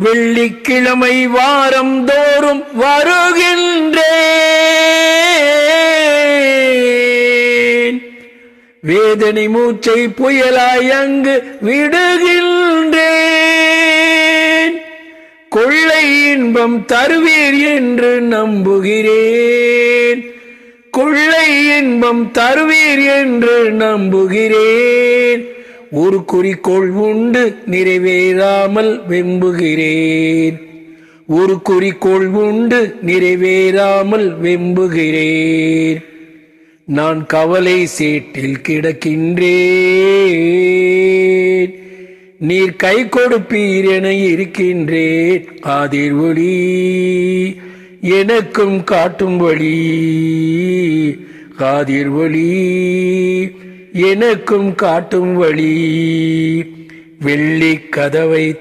வெள்ளிக்கிழமை வாரம் தோறும் வருகின்றேன். வேதனை மூச்சை புயலாய் அங்கு விடுகின்றேன். கொள்ளை இன்பம் தருவீர் என்று நம்புகிறேன். கொள்ளை இன்பம் தருவீர் என்று நம்புகிறேன். ஒரு குறிக்கோள் உண்டு நிறைவேறாமல் வெம்புகிறேன். ஒரு குறிக்கோள் உண்டு நிறைவேறாமல் வெம்புகிறேன். நான் கவலை சேற்றில் கிடக்கின்றேன். நீர் கை கொடுப்பீர் என இருக்கின்றேன். ஆதிர் ஒளி எனக்கும் காட்டும் வழி. ஆதிர் ஒளி எனக்கும் காட்டும் வழி. வெள்ளி கதவை